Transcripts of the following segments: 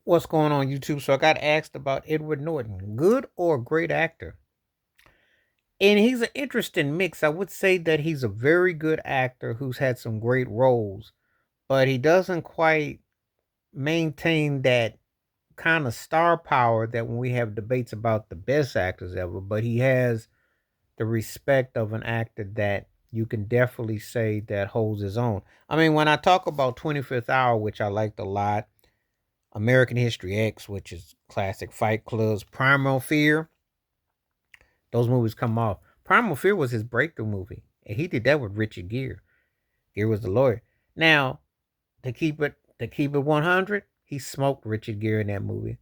What's going on YouTube? So I got asked about Edward Norton, good or great actor? And he's an interesting mix. I would say that he's a very good actor who's had some great roles, but he doesn't quite maintain that kind of star power that when we have debates about the best actors ever, but he has the respect of an actor that you can definitely say that holds his own. I mean, when I talk about 25th Hour, which I liked a lot, American History X, which is classic, Fight Clubs, Primal Fear, those movies come off. Primal Fear was his breakthrough movie, and he did that with Richard Gere. Gere was the lawyer. Now, to keep it 100, he smoked Richard Gere in that movie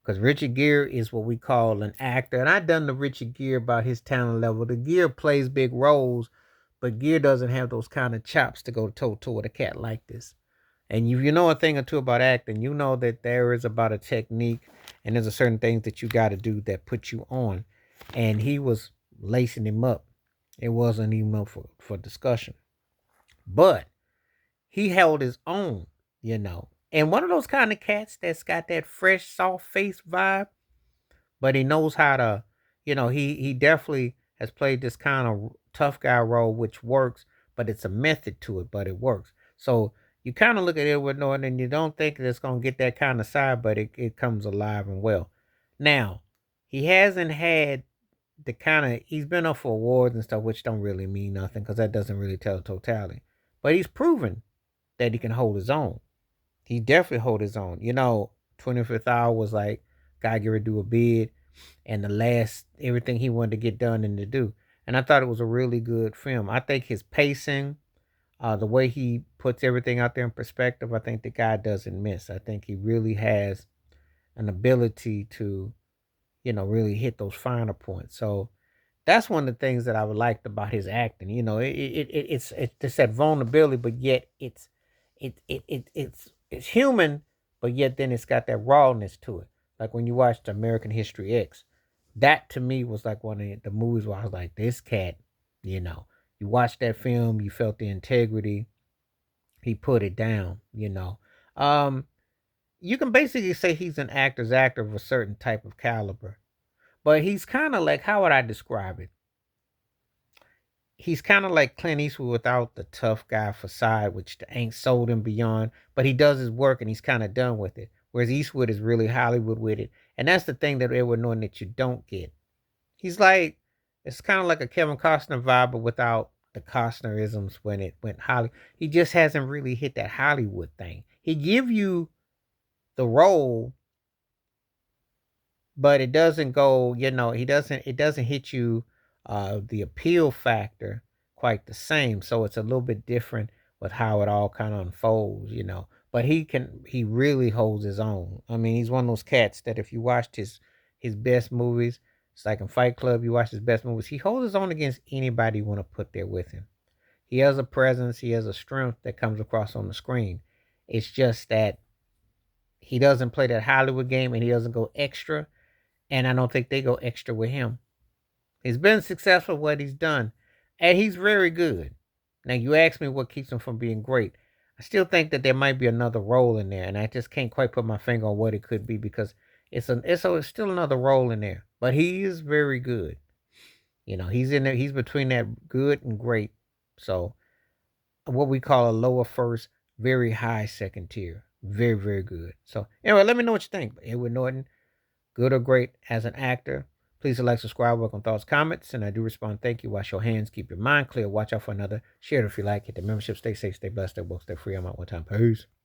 because Richard Gere is what we call an actor, and I done the Richard Gere about his talent level. The Gere plays big roles, but Gere doesn't have those kind of chops to go toe to toe with a cat like this. And you know a thing or two about acting, you know that there is about a technique and there's a certain things that you got to do that put you on. And he was lacing him up. It wasn't even up for discussion. But he held his own, you know. And one of those kind of cats that's got that fresh, soft face vibe, but he knows how to, he definitely has played this kind of tough guy role, which works, but it's a method to it, but it works. So you kind of look at Edward Norton and you don't think that it's going to get that kind of side, but it comes alive and well. Now, he hasn't had the kind of, he's been up for awards and stuff, which don't really mean nothing because that doesn't really tell the totality. But he's proven that he can hold his own. He definitely hold his own. 25th Hour was like, God, get ready to do a bid and the last everything he wanted to get done and to do. And I thought it was a really good film. I think his pacing, the way he puts everything out there in perspective, I think the guy doesn't miss. I think he really has an ability to, really hit those finer points. So that's one of the things that I would liked about his acting. It's just that vulnerability, but yet it's human, but yet then it's got that rawness to it. Like when you watched American History X, that to me was like one of the movies where I was like, this cat, you know, you watched that film, you felt the integrity, he put it down, Um, you can basically say he's an actor's actor of a certain type of caliber, but he's kind of like, how would I describe it? He's kind of like Clint Eastwood without the tough guy facade, which ain't sold him beyond, but he does his work and he's kind of done with it. Whereas Eastwood is really Hollywood with it. And that's the thing that Edward Norton that you don't get. He's like, it's kind of like a Kevin Costner vibe, but without the Costnerisms when it went Hollywood. He just hasn't really hit that Hollywood thing. He give you the role, but it doesn't go, it doesn't hit you the appeal factor quite the same. So it's a little bit different with how it all kind of unfolds. But he really holds his own. I mean, he's one of those cats that if you watched his best movies, it's like in Fight Club, you watch his best movies, he holds his own against anybody you want to put there with him. He has a presence, he has a strength that comes across on the screen. It's just that he doesn't play that Hollywood game and he doesn't go extra, and I don't think they go extra with him. He's been successful what he's done, and he's very good. Now you ask me what keeps him from being great. I still think that there might be another role in there, and I just can't quite put my finger on what it could be because it's still another role in there. But he is very good. He's in there. He's between that good and great. So what we call a lower first, very high second tier. Very very good. So anyway, let me know what you think. Edward Norton, good or great as an actor. Please like, subscribe, welcome thoughts, comments, and I do respond. Thank you. Wash your hands, keep your mind clear, watch out for another. Share it if you like. Hit the membership. Stay safe, stay blessed, stay woke, stay free. I'm out one time. Peace.